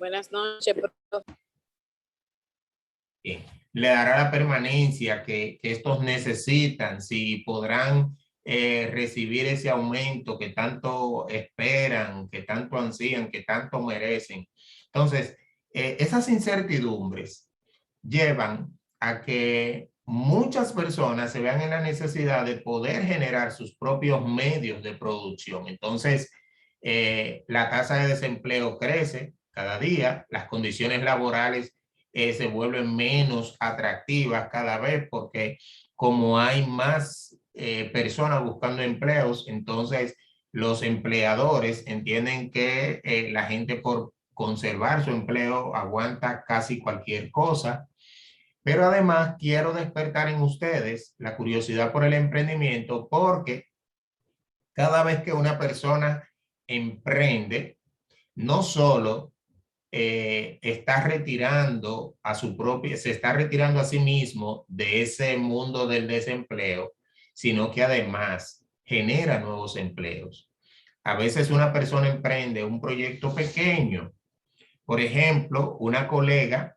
Buenas noches, profe. Le dará la permanencia que estos necesitan, si podrán recibir ese aumento que tanto esperan, que tanto ansían, que tanto merecen. Entonces, esas incertidumbres llevan a que muchas personas se vean en la necesidad de poder generar sus propios medios de producción. Entonces, la tasa de desempleo crece cada día, las condiciones laborales se vuelven menos atractivas cada vez porque como hay más personas buscando empleos, entonces los empleadores entienden que la gente por conservar su empleo aguanta casi cualquier cosa. Pero además quiero despertar en ustedes la curiosidad por el emprendimiento porque cada vez que una persona emprende, no solo está retirando a su propia, se está retirando a sí mismo de ese mundo del desempleo, sino que además genera nuevos empleos. A veces una persona emprende un proyecto pequeño. Por ejemplo, una colega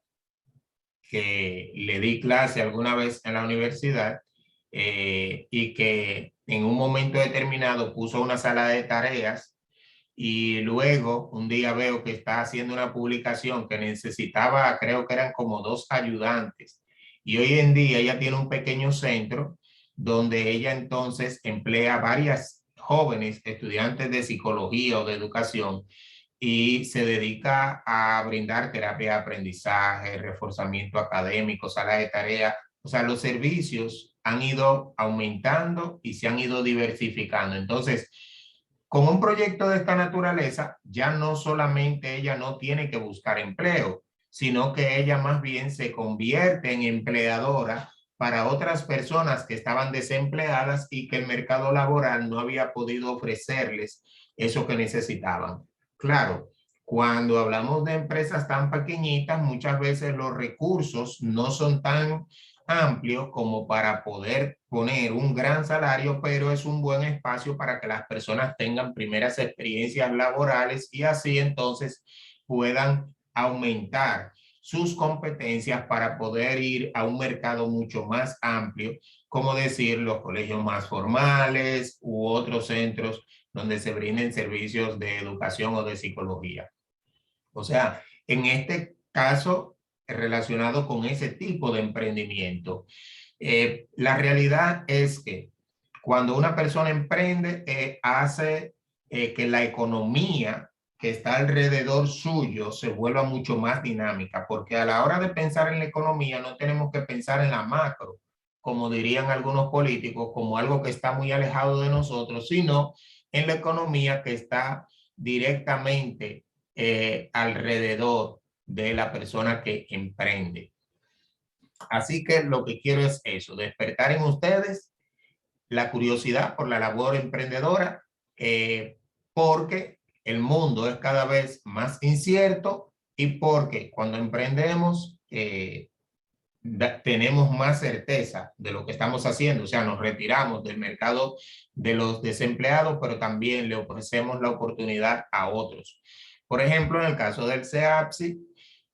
que le di clase alguna vez en la universidad y que en un momento determinado puso una sala de tareas y luego un día veo que está haciendo una publicación que necesitaba, creo que eran como 2 ayudantes. Y hoy en día ella tiene un pequeño centro donde ella entonces emplea varias jóvenes estudiantes de psicología o de educación y se dedica a brindar terapia de aprendizaje, reforzamiento académico, sala de tarea. O sea, los servicios han ido aumentando y se han ido diversificando. Entonces, con un proyecto de esta naturaleza, ya no solamente ella no tiene que buscar empleo, sino que ella más bien se convierte en empleadora para otras personas que estaban desempleadas y que el mercado laboral no había podido ofrecerles eso que necesitaban. Claro, cuando hablamos de empresas tan pequeñitas, muchas veces los recursos no son tan amplios como para poder poner un gran salario, pero es un buen espacio para que las personas tengan primeras experiencias laborales y así entonces puedan aumentar sus competencias para poder ir a un mercado mucho más amplio, como decir los colegios más formales u otros centros donde se brinden servicios de educación o de psicología. O sea, en este caso, relacionado con ese tipo de emprendimiento, la realidad es que cuando una persona emprende, hace que la economía que está alrededor suyo se vuelva mucho más dinámica, porque a la hora de pensar en la economía no tenemos que pensar en la macro, como dirían algunos políticos, como algo que está muy alejado de nosotros, sino en la economía que está directamente alrededor de la persona que emprende. Así que lo que quiero es eso, despertar en ustedes la curiosidad por la labor emprendedora, porque el mundo es cada vez más incierto y porque cuando emprendemos tenemos más certeza de lo que estamos haciendo, o sea, nos retiramos del mercado de los desempleados, pero también le ofrecemos la oportunidad a otros. Por ejemplo, en el caso del CEAPSI,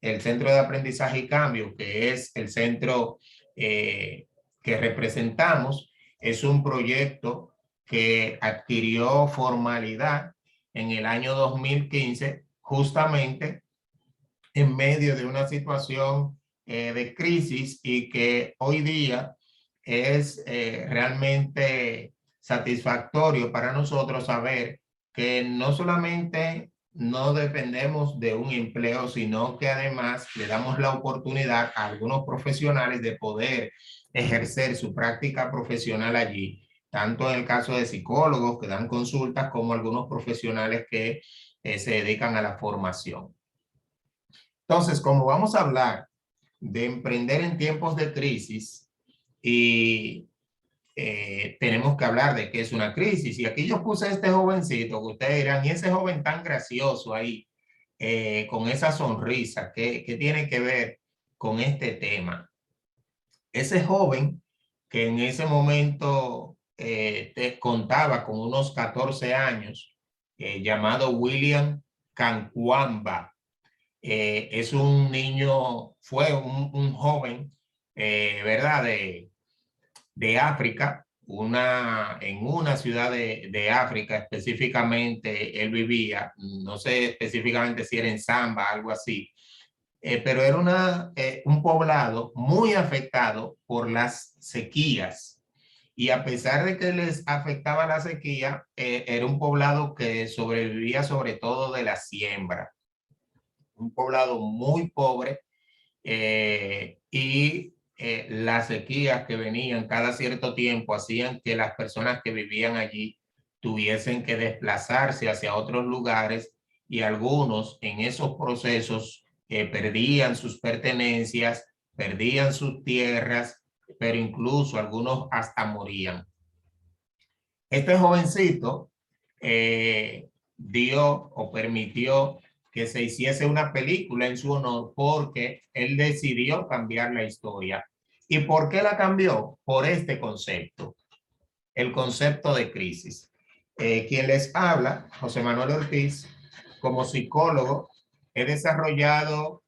el Centro de Aprendizaje y Cambio, que es el centro que representamos, es un proyecto que adquirió formalidad en el año 2015, justamente en medio de una situación de crisis y que hoy día es realmente satisfactorio para nosotros saber que no solamente no dependemos de un empleo, sino que además le damos la oportunidad a algunos profesionales de poder ejercer su práctica profesional allí, tanto en el caso de psicólogos que dan consultas como algunos profesionales que se dedican a la formación. Entonces, como vamos a hablar de emprender en tiempos de crisis y tenemos que hablar de qué es una crisis. Y aquí yo puse a este jovencito que ustedes dirán, y ese joven tan gracioso ahí, con esa sonrisa, ¿qué tiene que ver con este tema? Ese joven que en ese momento te contaba con unos 14 años, llamado William Kankwamba, Es un niño, fue un joven, ¿verdad? De África, en una ciudad de África específicamente, él vivía, no sé específicamente si era en Zamba, algo así, pero era un poblado muy afectado por las sequías. Y a pesar de que les afectaba la sequía, era un poblado que sobrevivía sobre todo de la siembra. Un poblado muy pobre, y las sequías que venían cada cierto tiempo hacían que las personas que vivían allí tuviesen que desplazarse hacia otros lugares, y algunos en esos procesos perdían sus pertenencias, perdían sus tierras, pero incluso algunos hasta morían. Este jovencito dio o permitió que se hiciese una película en su honor porque él decidió cambiar la historia. ¿Y por qué la cambió? Por este concepto, el concepto de crisis. Quien les habla, José Manuel Ortiz, como psicólogo, he desarrollado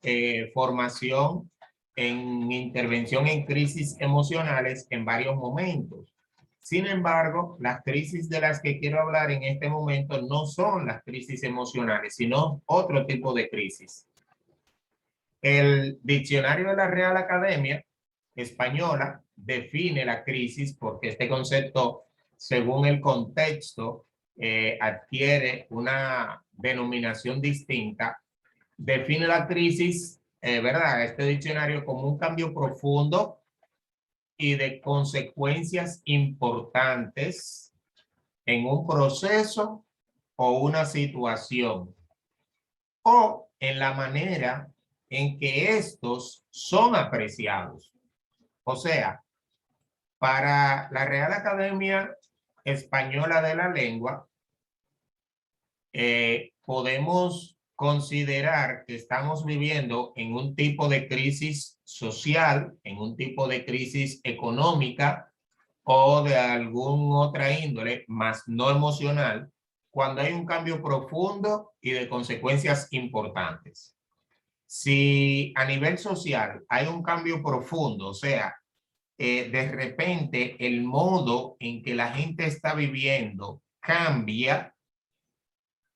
formación en intervención en crisis emocionales en varios momentos. Sin embargo, las crisis de las que quiero hablar en este momento no son las crisis emocionales, sino otro tipo de crisis. El diccionario de la Real Academia Española define la crisis porque este concepto, según el contexto, adquiere una denominación distinta. Define la crisis, ¿verdad? Este diccionario como un cambio profundo y de consecuencias importantes en un proceso o una situación, o en la manera en que estos son apreciados. O sea, para la Real Academia Española de la Lengua, podemos considerar que estamos viviendo en un tipo de crisis social, en un tipo de crisis económica o de alguna otra índole, más no emocional, cuando hay un cambio profundo y de consecuencias importantes. Si a nivel social hay un cambio profundo, o sea, de repente el modo en que la gente está viviendo cambia.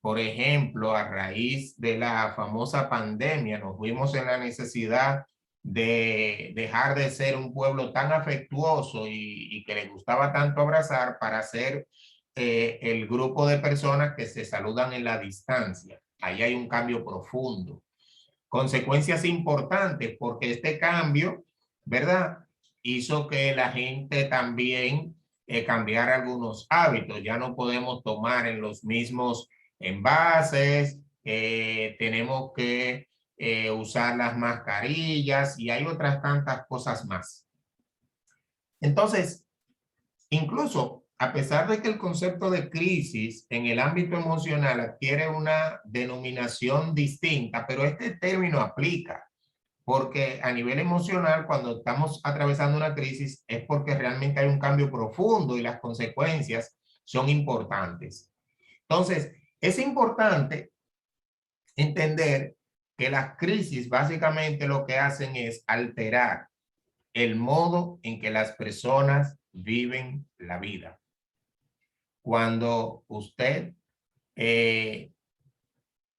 Por ejemplo, a raíz de la famosa pandemia, nos vimos en la necesidad de dejar de ser un pueblo tan afectuoso y que le gustaba tanto abrazar para ser el grupo de personas que se saludan en la distancia. Ahí hay un cambio profundo. Consecuencias importantes porque este cambio, ¿verdad? Hizo que la gente también cambiara algunos hábitos. Ya no podemos tomar en los mismos envases, tenemos que usar las mascarillas y hay otras tantas cosas más. Entonces, incluso a pesar de que el concepto de crisis en el ámbito emocional adquiere una denominación distinta, pero este término aplica, porque a nivel emocional, cuando estamos atravesando una crisis, es porque realmente hay un cambio profundo y las consecuencias son importantes. Entonces, es importante entender que las crisis básicamente lo que hacen es alterar el modo en que las personas viven la vida. Cuando usted eh,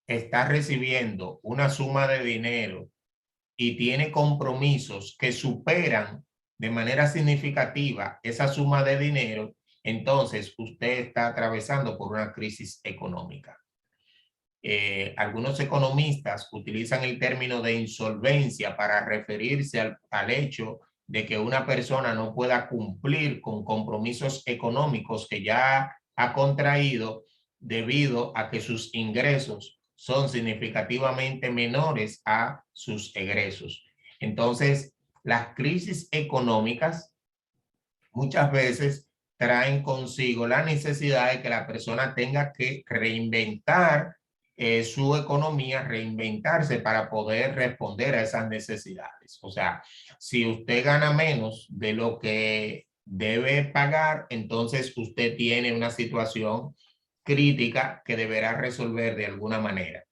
está recibiendo una suma de dinero y tiene compromisos que superan de manera significativa esa suma de dinero, entonces usted está atravesando por una crisis económica. Algunos economistas utilizan el término de insolvencia para referirse al hecho de que una persona no pueda cumplir con compromisos económicos que ya ha contraído debido a que sus ingresos son significativamente menores a sus egresos. Entonces, las crisis económicas muchas veces traen consigo la necesidad de que la persona tenga que reinventar su economía, reinventarse para poder responder a esas necesidades. O sea, si usted gana menos de lo que debe pagar, entonces usted tiene una situación crítica que deberá resolver de alguna manera.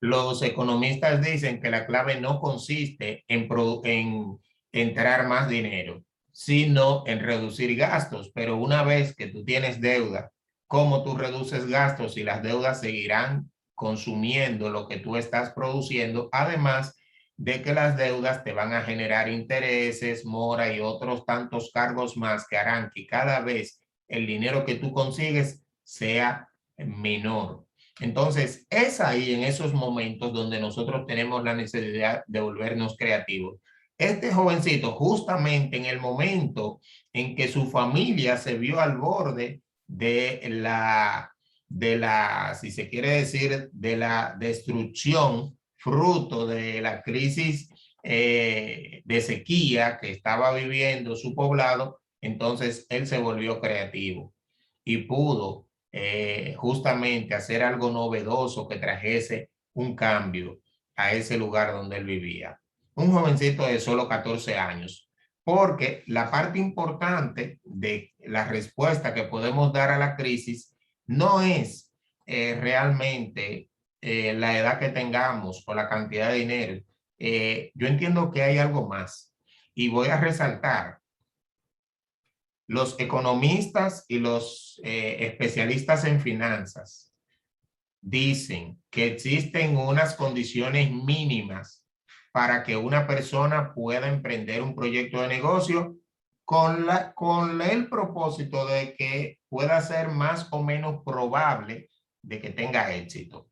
Los economistas dicen que la clave no consiste en entrar más dinero, sino en reducir gastos. Pero una vez que tú tienes deuda, ¿cómo tú reduces gastos y las deudas seguirán consumiendo lo que tú estás produciendo? Además de que las deudas te van a generar intereses, mora y otros tantos cargos más que harán que cada vez el dinero que tú consigues sea menor. Entonces, es ahí en esos momentos donde nosotros tenemos la necesidad de volvernos creativos. Este jovencito, justamente en el momento en que su familia se vio al borde si se quiere decir, de la destrucción fruto de la crisis de sequía que estaba viviendo su poblado, entonces él se volvió creativo y pudo justamente hacer algo novedoso que trajese un cambio a ese lugar donde él vivía. Un jovencito de solo 14 años, porque la parte importante de la respuesta que podemos dar a la crisis no es realmente la edad que tengamos o la cantidad de dinero. Yo entiendo que hay algo más y voy a resaltar los economistas y los especialistas en finanzas dicen que existen unas condiciones mínimas para que una persona pueda emprender un proyecto de negocio con el propósito de que pueda ser más o menos probable de que tenga éxito.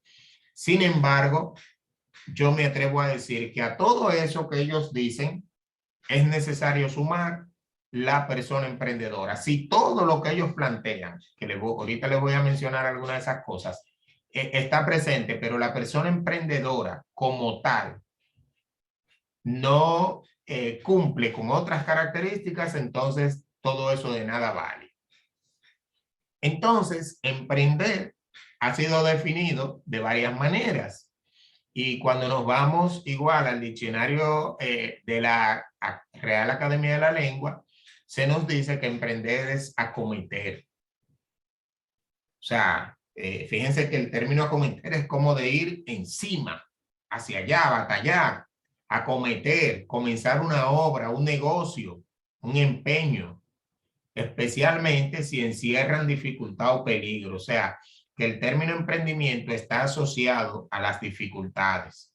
Sin embargo, yo me atrevo a decir que a todo eso que ellos dicen es necesario sumar la persona emprendedora. Si todo lo que ellos plantean, ahorita les voy a mencionar algunas de esas cosas, está presente, pero la persona emprendedora como tal no cumple con otras características, entonces todo eso de nada vale. Entonces, emprender ha sido definido de varias maneras. Y cuando nos vamos igual al diccionario de la Real Academia de la Lengua, se nos dice que emprender es acometer. O sea, fíjense que el término acometer es como de ir encima, hacia allá, batallar, acometer, comenzar una obra, un negocio, un empeño, especialmente si encierran dificultad o peligro. O sea, que el término emprendimiento está asociado a las dificultades,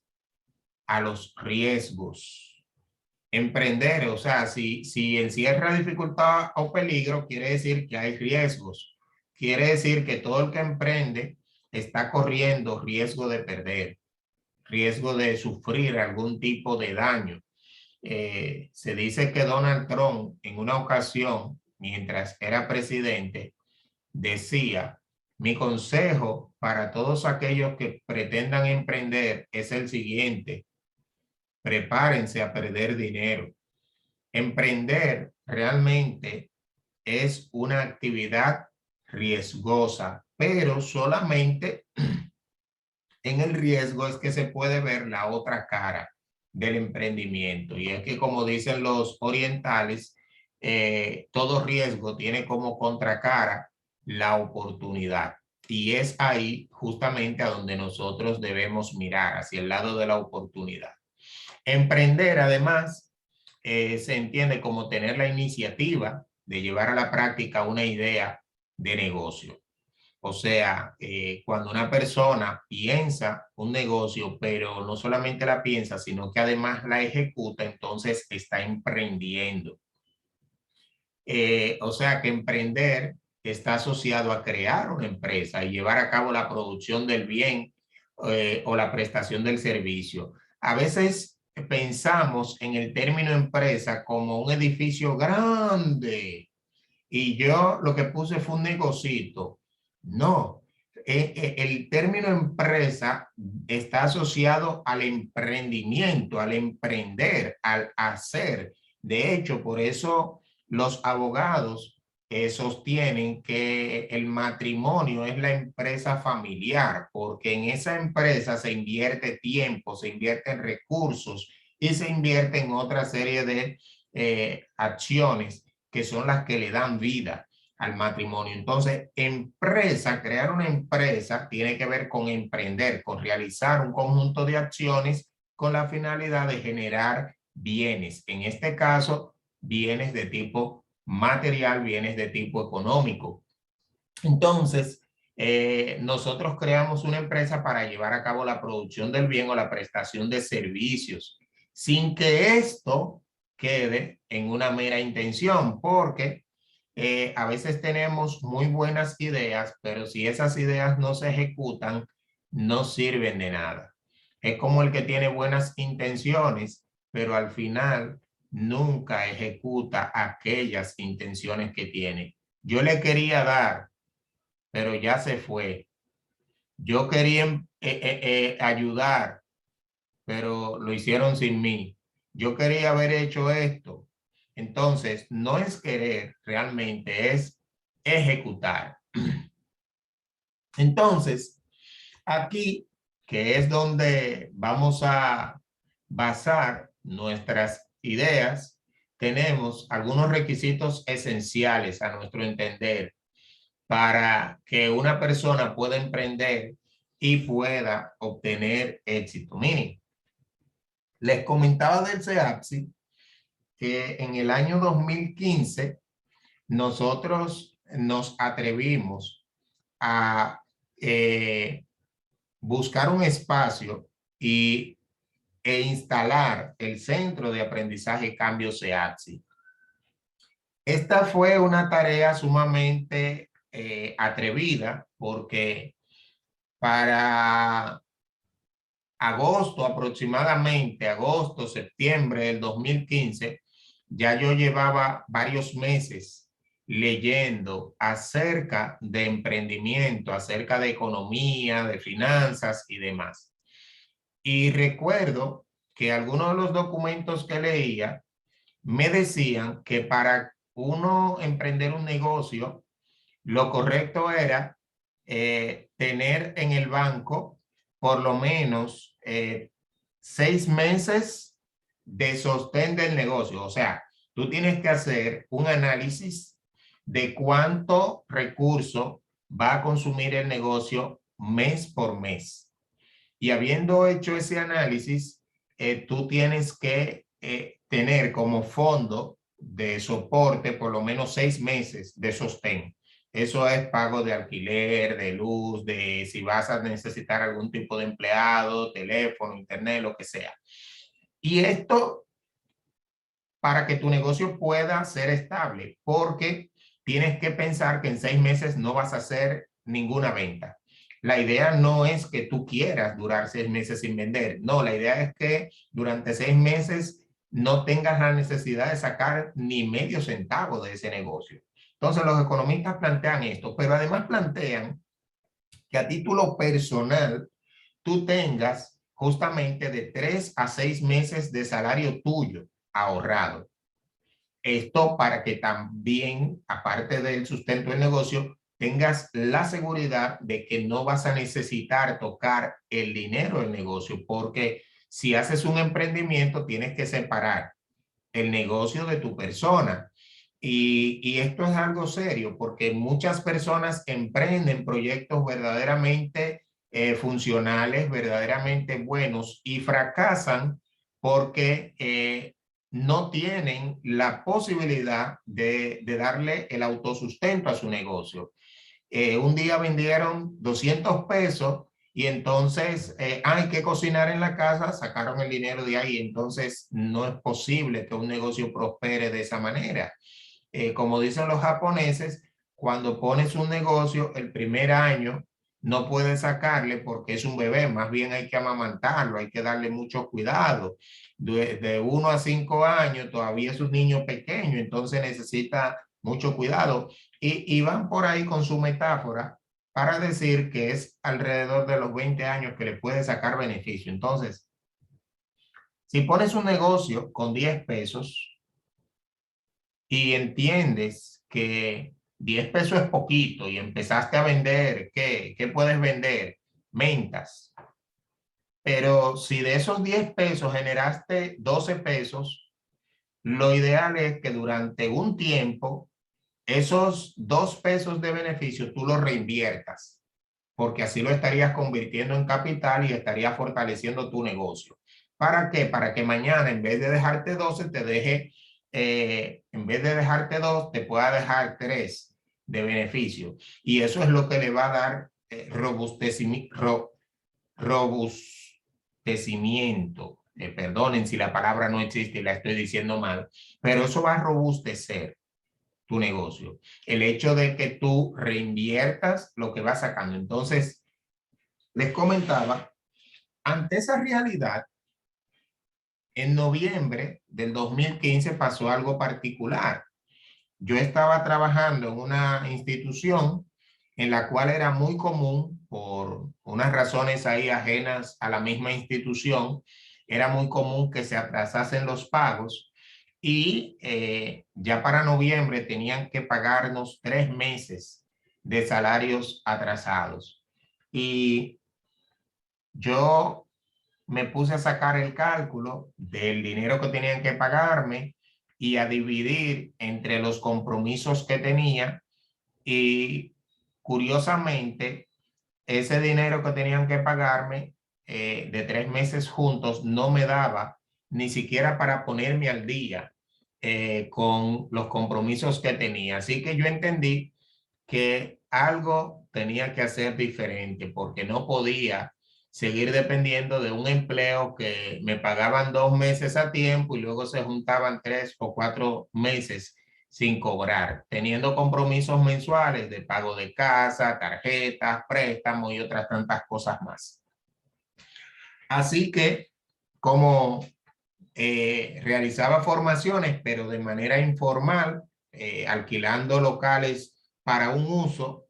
a los riesgos. Emprender, o sea, si encierra dificultad o peligro, quiere decir que hay riesgos. Quiere decir que todo el que emprende está corriendo riesgo de perder, riesgo de sufrir algún tipo de daño. Se dice que Donald Trump en una ocasión, mientras era presidente, decía: mi consejo para todos aquellos que pretendan emprender es el siguiente: prepárense a perder dinero. Emprender realmente es una actividad riesgosa, pero solamente en el riesgo es que se puede ver la otra cara del emprendimiento. Y es que, como dicen los orientales, todo riesgo tiene como contracara la oportunidad. Y es ahí justamente a donde nosotros debemos mirar, hacia el lado de la oportunidad. Emprender, además, se entiende como tener la iniciativa de llevar a la práctica una idea de negocio. O sea, cuando una persona piensa un negocio, pero no solamente la piensa, sino que además la ejecuta, entonces está emprendiendo. O sea que emprender está asociado a crear una empresa y llevar a cabo la producción del bien o la prestación del servicio. A veces pensamos en el término empresa como un edificio grande y yo lo que puse fue un negocito. No, el término empresa está asociado al emprendimiento, al emprender, al hacer. De hecho, por eso los abogados sostienen que el matrimonio es la empresa familiar, porque en esa empresa se invierte tiempo, se invierte en recursos y se invierte en otra serie de acciones que son las que le dan vida al matrimonio. Entonces, empresa, crear una empresa tiene que ver con emprender, con realizar un conjunto de acciones con la finalidad de generar bienes. En este caso, bienes de tipo material, bienes de tipo económico. Entonces, nosotros creamos una empresa para llevar a cabo la producción del bien o la prestación de servicios, sin que esto quede en una mera intención, porque a veces tenemos muy buenas ideas, pero si esas ideas no se ejecutan, no sirven de nada. Es como el que tiene buenas intenciones, pero al final nunca ejecuta aquellas intenciones que tiene. Yo le quería dar, pero ya se fue. Yo quería ayudar, pero lo hicieron sin mí. Yo quería haber hecho esto. Entonces, no es querer, realmente es ejecutar. Entonces, aquí, que es donde vamos a basar nuestras ideas, tenemos algunos requisitos esenciales a nuestro entender para que una persona pueda emprender y pueda obtener éxito. Miren, les comentaba del CEAPSI que en el año 2015 nosotros nos atrevimos a buscar un espacio e instalar el Centro de Aprendizaje Cambio CEAPSI. Esta fue una tarea sumamente atrevida porque para agosto aproximadamente, agosto, septiembre del 2015, ya yo llevaba varios meses leyendo acerca de emprendimiento, acerca de economía, de finanzas y demás. Y recuerdo que algunos de los documentos que leía me decían que para uno emprender un negocio, lo correcto era tener en el banco por lo menos 6 meses de sostén del negocio. O sea, tú tienes que hacer un análisis de cuánto recurso va a consumir el negocio mes por mes. Y habiendo hecho ese análisis, tú tienes que tener como fondo de soporte por lo menos 6 meses de sostén. Eso es pago de alquiler, de luz, de si vas a necesitar algún tipo de empleado, teléfono, internet, lo que sea. Y esto para que tu negocio pueda ser estable, porque tienes que pensar que en 6 meses no vas a hacer ninguna venta. La idea no es que tú quieras durar 6 meses sin vender. No, la idea es que durante 6 meses no tengas la necesidad de sacar ni medio centavo de ese negocio. Entonces los economistas plantean esto, pero además plantean que a título personal tú tengas justamente de 3 a 6 meses de salario tuyo ahorrado. Esto para que también, aparte del sustento del negocio, tengas la seguridad de que no vas a necesitar tocar el dinero del negocio, porque si haces un emprendimiento tienes que separar el negocio de tu persona. Y esto es algo serio porque muchas personas emprenden proyectos verdaderamente funcionales, verdaderamente buenos y fracasan porque no tienen la posibilidad de darle el autosustento a su negocio. Un día vendieron 200 pesos y entonces hay que cocinar en la casa, sacaron el dinero de ahí, entonces no es posible que un negocio prospere de esa manera. Como dicen los japoneses, cuando pones un negocio el primer año no puedes sacarle porque es un bebé, más bien hay que amamantarlo, hay que darle mucho cuidado. De 1 a 5 años todavía es un niño pequeño, entonces necesita mucho cuidado. Y van por ahí con su metáfora para decir que es alrededor de los 20 años que le puede sacar beneficio. Entonces, si pones un negocio con 10 pesos y entiendes que 10 pesos es poquito y empezaste a vender, ¿qué puedes vender? Mentas. Pero si de esos 10 pesos generaste 12 pesos, lo ideal es que durante un tiempo esos 2 pesos de beneficio tú los reinviertas, porque así lo estarías convirtiendo en capital y estarías fortaleciendo tu negocio. ¿Para qué? Para que mañana en vez de dejarte 12, te deje, en vez de dejarte 2, te pueda dejar 3 de beneficio. Y eso es lo que le va a dar robustecimiento. Perdonen si la palabra no existe y la estoy diciendo mal, pero eso va a robustecer tu negocio. El hecho de que tú reinviertas lo que vas sacando. Entonces, les comentaba, ante esa realidad, en noviembre del 2015 pasó algo particular. Yo estaba trabajando en una institución en la cual era muy común, por unas razones ahí ajenas a la misma institución, era muy común que se atrasasen los pagos y ya para noviembre tenían que pagarnos 3 meses de salarios atrasados. Y yo me puse a sacar el cálculo del dinero que tenían que pagarme y a dividir entre los compromisos que tenía, y curiosamente ese dinero que tenían que pagarme de 3 meses juntos no me daba ni siquiera para ponerme al día con los compromisos que tenía. Así que yo entendí que algo tenía que hacer diferente porque no podía seguir dependiendo de un empleo que me pagaban 2 meses a tiempo y luego se juntaban 3 o 4 meses sin cobrar, teniendo compromisos mensuales de pago de casa, tarjetas, préstamos y otras tantas cosas más. Así que como realizaba formaciones, pero de manera informal, alquilando locales para un uso,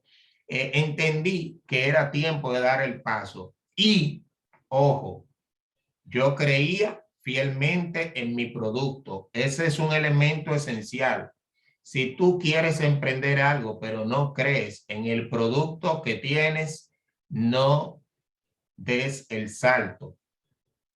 entendí que era tiempo de dar el paso. Y, ojo, yo creía fielmente en mi producto. Ese es un elemento esencial. Si tú quieres emprender algo, pero no crees en el producto que tienes, no des el salto.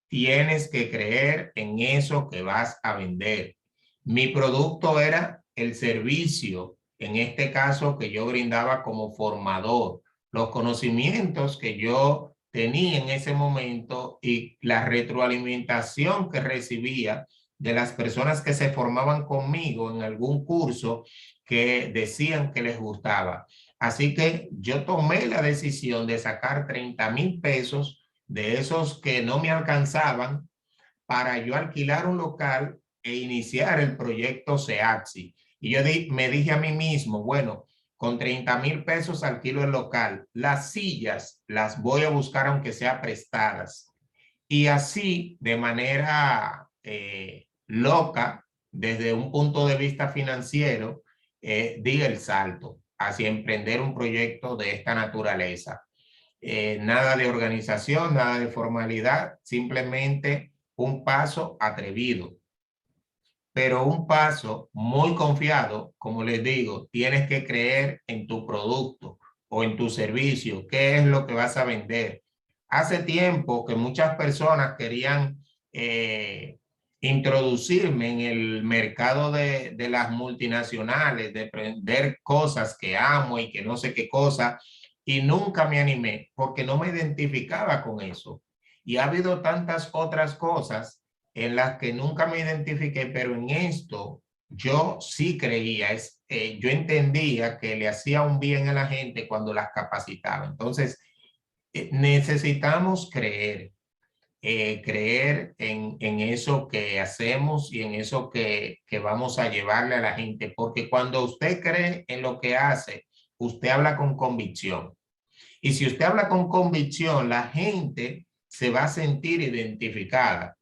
Tienes que creer en eso que vas a vender. Mi producto era el servicio, en este caso que yo brindaba como formador, los conocimientos que yo tenía en ese momento y la retroalimentación que recibía de las personas que se formaban conmigo en algún curso que decían que les gustaba. Así que yo tomé la decisión de sacar 30,000 pesos de esos que no me alcanzaban para yo alquilar un local e iniciar el proyecto SEAXI. Y yo me dije a mí mismo, bueno, con 30,000 pesos alquilo el local. Las sillas las voy a buscar aunque sea prestadas. Y así, de manera loca, desde un punto de vista financiero, di el salto hacia emprender un proyecto de esta naturaleza. Nada de organización, nada de formalidad, simplemente un paso atrevido, pero un paso muy confiado. Como les digo, tienes que creer en tu producto o en tu servicio, qué es lo que vas a vender. Hace tiempo que muchas personas querían introducirme en el mercado de las multinacionales, de vender cosas que amo y que no sé qué cosa, y nunca me animé porque no me identificaba con eso. Y ha habido tantas otras cosas en las que nunca me identifiqué, pero en esto yo sí creía, yo entendía que le hacía un bien a la gente cuando las capacitaba. Entonces, necesitamos creer en eso que hacemos y en eso que vamos a llevarle a la gente, porque cuando usted cree en lo que hace, usted habla con convicción. Y si usted habla con convicción, la gente se va a sentir identificada.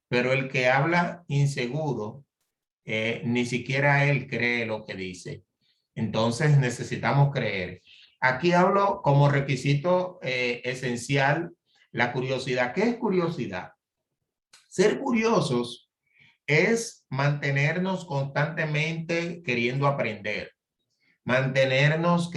Pero el que habla inseguro, ni siquiera él cree lo que dice. Entonces necesitamos creer. Aquí hablo como requisito esencial la curiosidad. ¿Qué es curiosidad? Ser curiosos es mantenernos constantemente queriendo aprender, mantenernos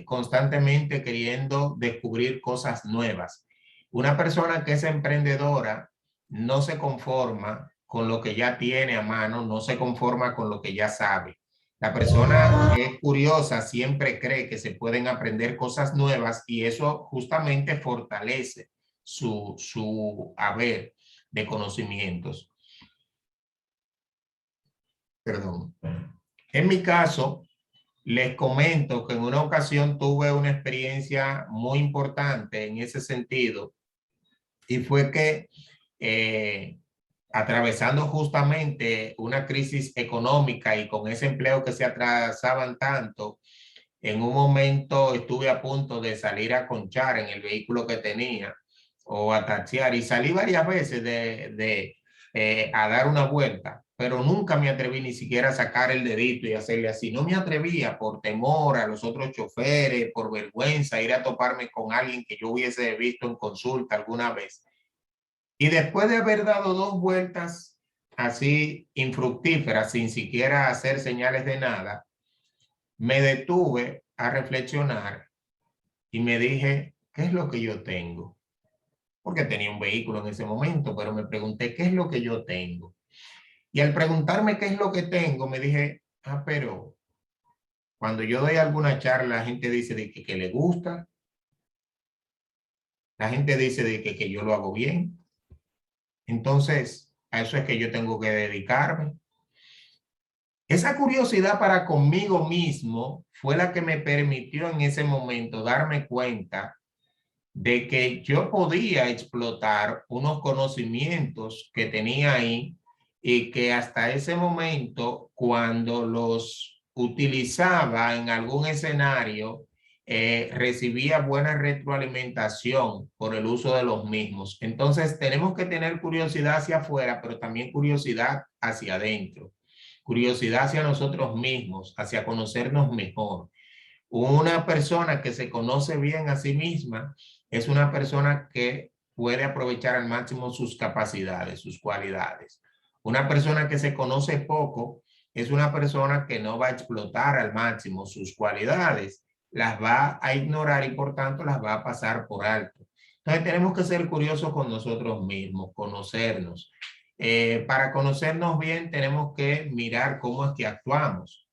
constantemente queriendo descubrir cosas nuevas. Una persona que es emprendedora no se conforma con lo que ya tiene a mano, no se conforma con lo que ya sabe. La persona que es curiosa siempre cree que se pueden aprender cosas nuevas y eso justamente fortalece su haber de conocimientos. Perdón. En mi caso, les comento que en una ocasión tuve una experiencia muy importante en ese sentido y fue que atravesando justamente una crisis económica y con ese empleo que se atrasaban tanto, en un momento estuve a punto de salir a conchar en el vehículo que tenía o a taxiar y salí varias veces a dar una vuelta, pero nunca me atreví ni siquiera a sacar el dedito y hacerle así. No me atrevía por temor a los otros choferes, por vergüenza, ir a toparme con alguien que yo hubiese visto en consulta alguna vez. Y después de haber dado dos vueltas así infructíferas, sin siquiera hacer señales de nada, me detuve a reflexionar y me dije, ¿qué es lo que yo tengo? Porque tenía un vehículo en ese momento, pero me pregunté, ¿qué es lo que yo tengo? Y al preguntarme qué es lo que tengo, me dije, pero cuando yo doy alguna charla, la gente dice de que le gusta, la gente dice de que yo lo hago bien. Entonces, a eso es que yo tengo que dedicarme. Esa curiosidad para conmigo mismo fue la que me permitió en ese momento darme cuenta de que yo podía explotar unos conocimientos que tenía ahí y que hasta ese momento, cuando los utilizaba en algún escenario, recibía buena retroalimentación por el uso de los mismos. Entonces, tenemos que tener curiosidad hacia afuera, pero también curiosidad hacia adentro. Curiosidad hacia nosotros mismos, hacia conocernos mejor. Una persona que se conoce bien a sí misma es una persona que puede aprovechar al máximo sus capacidades, sus cualidades. Una persona que se conoce poco es una persona que no va a explotar al máximo sus cualidades, las va a ignorar y por tanto las va a pasar por alto. Entonces tenemos que ser curiosos con nosotros mismos, conocernos. Para conocernos bien tenemos que mirar cómo es que actuamos.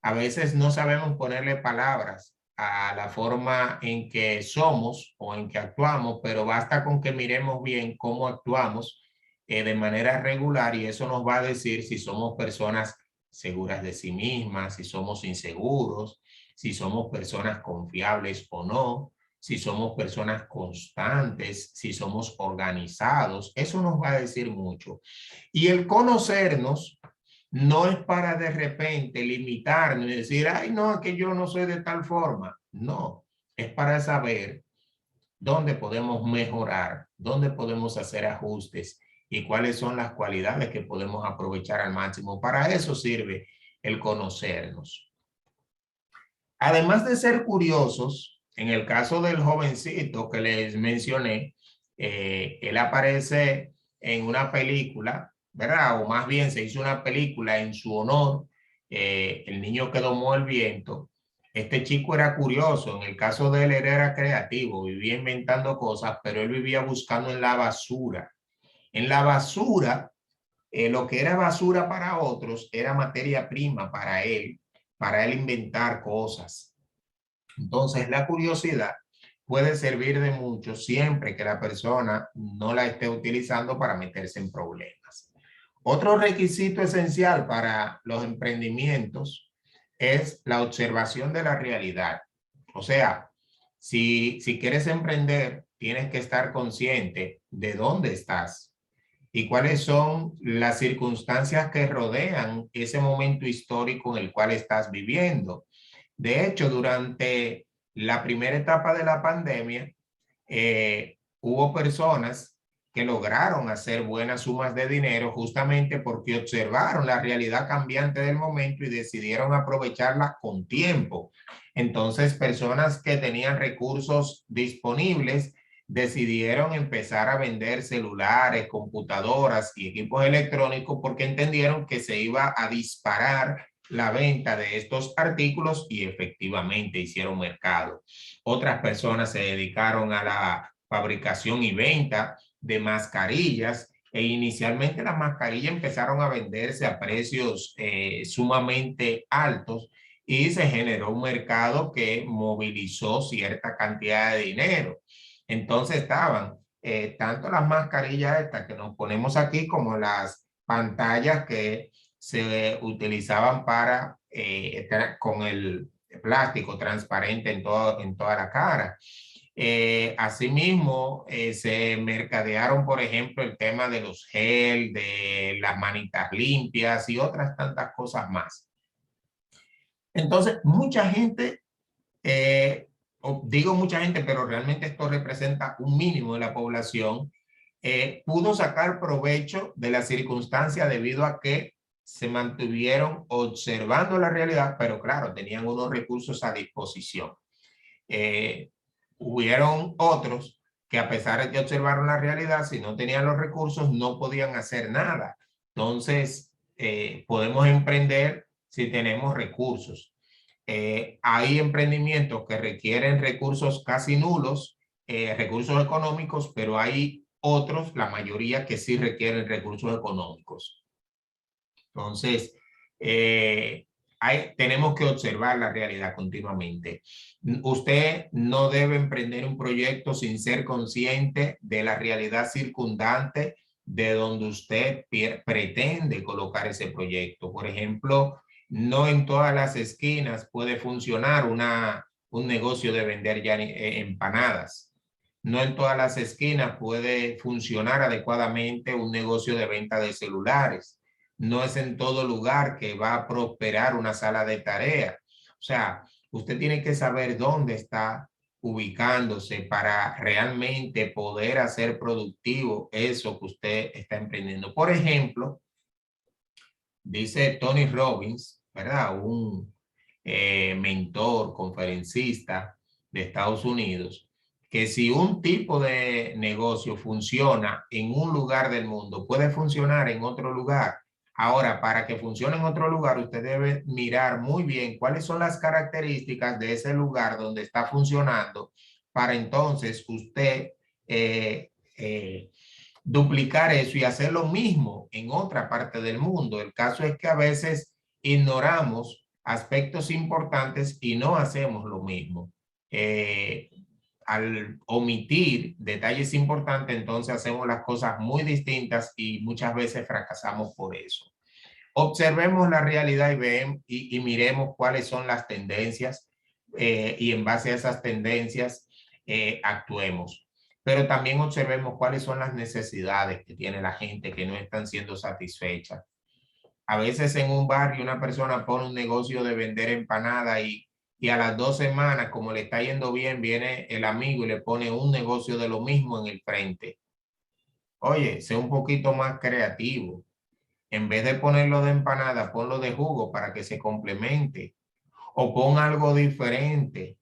A veces no sabemos ponerle palabras a la forma en que somos o en que actuamos, pero basta con que miremos bien cómo actuamos de manera regular y eso nos va a decir si somos personas seguras de sí mismas, si somos inseguros, si somos personas confiables o no, si somos personas constantes, si somos organizados. Eso nos va a decir mucho. Y el conocernos no es para de repente limitarnos y decir, ay, no, es que yo no soy de tal forma. No, es para saber dónde podemos mejorar, dónde podemos hacer ajustes y cuáles son las cualidades que podemos aprovechar al máximo. Para eso sirve el conocernos. Además de ser curiosos, en el caso del jovencito que les mencioné, él aparece en una película, ¿verdad? O más bien se hizo una película en su honor, El niño que domó el viento. Este chico era curioso, en el caso de él era creativo, vivía inventando cosas, pero él vivía buscando en la basura. En la basura, lo que era basura para otros era materia prima para él inventar cosas. Entonces, la curiosidad puede servir de mucho siempre que la persona no la esté utilizando para meterse en problemas. Otro requisito esencial para los emprendimientos es la observación de la realidad. O sea, si quieres emprender, tienes que estar consciente de dónde estás y cuáles son las circunstancias que rodean ese momento histórico en el cual estás viviendo. De hecho, durante la primera etapa de la pandemia, hubo personas que lograron hacer buenas sumas de dinero justamente porque observaron la realidad cambiante del momento y decidieron aprovecharla con tiempo. Entonces, personas que tenían recursos disponibles decidieron empezar a vender celulares, computadoras y equipos electrónicos porque entendieron que se iba a disparar la venta de estos artículos y efectivamente hicieron mercado. Otras personas se dedicaron a la fabricación y venta de mascarillas E inicialmente las mascarillas empezaron a venderse a precios sumamente altos y se generó un mercado que movilizó cierta cantidad de dinero. Entonces estaban tanto las mascarillas estas que nos ponemos aquí como las pantallas que se utilizaban para con el plástico transparente en toda la cara. Asimismo, se mercadearon, por ejemplo, el tema de los gel, de las manitas limpias y otras tantas cosas más. Entonces, mucha gente, digo mucha gente, pero realmente esto representa un mínimo de la población, pudo sacar provecho de la circunstancia debido a que se mantuvieron observando la realidad, pero claro, tenían unos recursos a disposición. Hubieron otros que a pesar de que observaron la realidad, si no tenían los recursos, no podían hacer nada. Entonces, podemos emprender si tenemos recursos. Hay emprendimientos que requieren recursos casi nulos, recursos económicos, pero hay otros, la mayoría, que sí requieren recursos económicos. Entonces, tenemos que observar la realidad continuamente. Usted no debe emprender un proyecto sin ser consciente de la realidad circundante de donde usted pretende colocar ese proyecto. Por ejemplo, no en todas las esquinas puede funcionar un negocio de vender ya empanadas. No en todas las esquinas puede funcionar adecuadamente un negocio de venta de celulares. No es en todo lugar que va a prosperar una sala de tarea. O sea, usted tiene que saber dónde está ubicándose para realmente poder hacer productivo eso que usted está emprendiendo. Por ejemplo, dice Tony Robbins, ¿verdad? Un mentor, conferencista de Estados Unidos, que si un tipo de negocio funciona en un lugar del mundo, puede funcionar en otro lugar. Ahora, para que funcione en otro lugar, usted debe mirar muy bien cuáles son las características de ese lugar donde está funcionando para entonces usted duplicar eso y hacer lo mismo en otra parte del mundo. El caso es que a veces ignoramos aspectos importantes y no hacemos lo mismo. Al omitir detalles importantes, entonces hacemos las cosas muy distintas y muchas veces fracasamos por eso. Observemos la realidad y miremos cuáles son las tendencias y en base a esas tendencias actuemos. Pero también observemos cuáles son las necesidades que tiene la gente que no están siendo satisfechas. A veces en un barrio una persona pone un negocio de vender empanada y a las 2 semanas, como le está yendo bien, viene el amigo y le pone un negocio de lo mismo en el frente. Oye, sé un poquito más creativo. En vez de ponerlo de empanada, ponlo de jugo para que se complemente. O pon algo diferente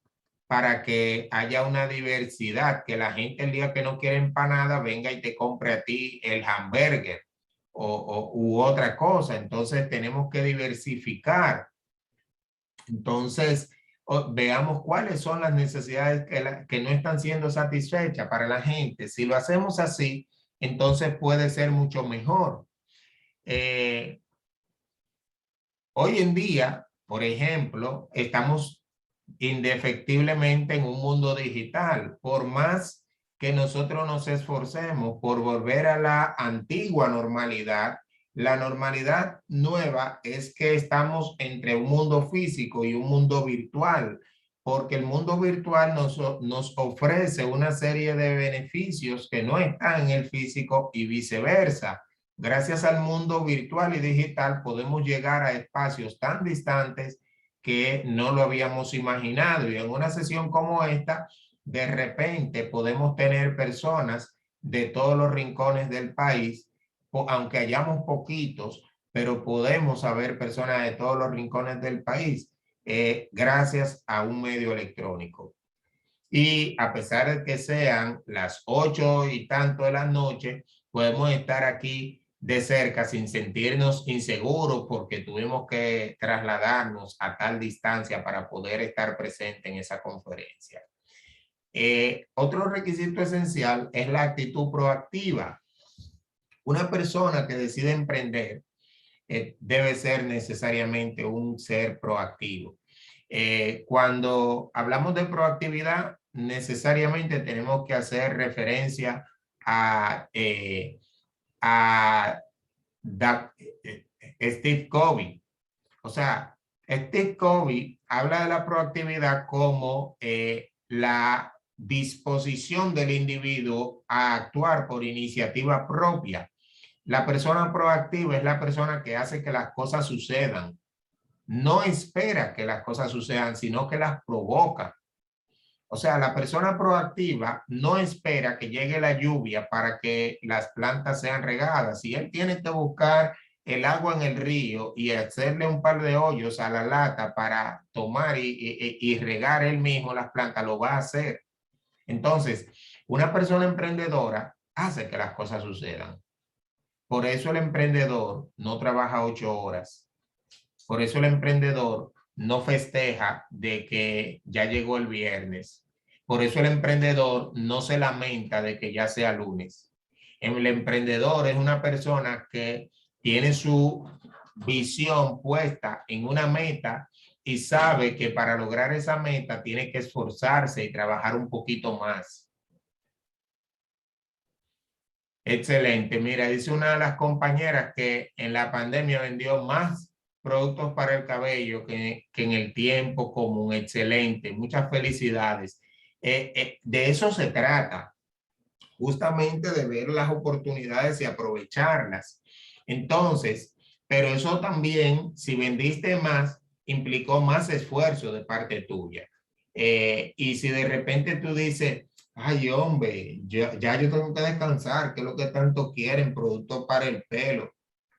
para que haya una diversidad, que la gente el día que no quiere empanada venga y te compre a ti el hamburger u otra cosa. Entonces tenemos que diversificar. Entonces, veamos cuáles son las necesidades que no están siendo satisfechas para la gente. Si lo hacemos así, entonces puede ser mucho mejor. Hoy en día, por ejemplo, estamos indefectiblemente en un mundo digital. Por más que nosotros nos esforcemos por volver a la antigua normalidad, la normalidad nueva es que estamos entre un mundo físico y un mundo virtual, porque el mundo virtual nos ofrece una serie de beneficios que no están en el físico y viceversa. Gracias al mundo virtual y digital podemos llegar a espacios tan distantes que no lo habíamos imaginado. Y en una sesión como esta, de repente podemos tener personas de todos los rincones del país, aunque hayamos poquitos, pero podemos haber personas de todos los rincones del país gracias a un medio electrónico. Y a pesar de que sean las 8 y tanto de la noche, podemos estar aquí de cerca sin sentirnos inseguros porque tuvimos que trasladarnos a tal distancia para poder estar presente en esa conferencia. Otro requisito esencial es la actitud proactiva. Una persona que decide emprender debe ser necesariamente un ser proactivo. Cuando hablamos de proactividad, necesariamente tenemos que hacer referencia a, a Steve Covey. O sea, Steve Covey habla de la proactividad como la disposición del individuo a actuar por iniciativa propia. La persona proactiva es la persona que hace que las cosas sucedan. No espera que las cosas sucedan, sino que las provoca. O sea, la persona proactiva no espera que llegue la lluvia para que las plantas sean regadas. Si él tiene que buscar el agua en el río y hacerle un par de hoyos a la lata para tomar y regar él mismo las plantas, lo va a hacer. Entonces, una persona emprendedora hace que las cosas sucedan. Por eso el emprendedor no trabaja 8 horas. Por eso el emprendedor no festeja de que ya llegó el viernes. Por eso el emprendedor no se lamenta de que ya sea lunes. El emprendedor es una persona que tiene su visión puesta en una meta y sabe que para lograr esa meta tiene que esforzarse y trabajar un poquito más. Excelente. Mira, dice una de las compañeras que en la pandemia vendió más productos para el cabello que en el tiempo común. Excelente. Muchas felicidades. De eso se trata, justamente de ver las oportunidades y aprovecharlas. Entonces, pero eso también, si vendiste más, implicó más esfuerzo de parte tuya. Y si de repente tú dices, ay, hombre, ya yo tengo que descansar, ¿qué es lo que tanto quieren? Productos para el pelo.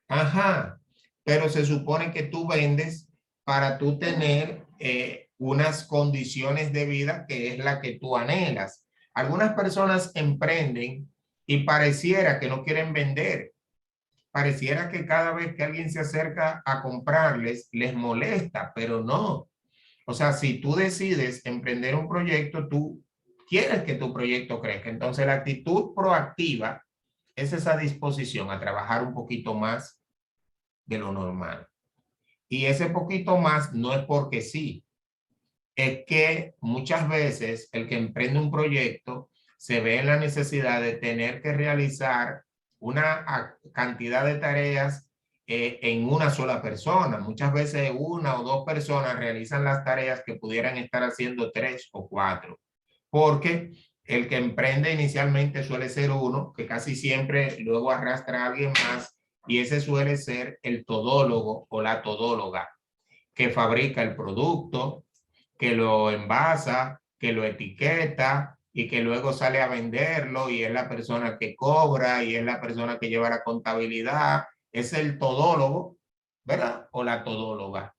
Ajá, pero se supone que tú vendes para tú tener unas condiciones de vida que es la que tú anhelas. Algunas personas emprenden y pareciera que no quieren vender. Pareciera que cada vez que alguien se acerca a comprarles, les molesta, pero no. O sea, si tú decides emprender un proyecto, tú quieres que tu proyecto crezca. Entonces, la actitud proactiva es esa disposición a trabajar un poquito más de lo normal. Y ese poquito más no es porque sí, es que muchas veces el que emprende un proyecto se ve en la necesidad de tener que realizar una cantidad de tareas en una sola persona. Muchas veces una o dos personas realizan las tareas que pudieran estar haciendo 3 o 4, porque el que emprende inicialmente suele ser uno, que casi siempre luego arrastra a alguien más, y ese suele ser el todólogo o la todóloga, que fabrica el producto, que lo envasa, que lo etiqueta y que luego sale a venderlo y es la persona que cobra y es la persona que lleva la contabilidad. Es el todólogo, ¿verdad? O la todóloga.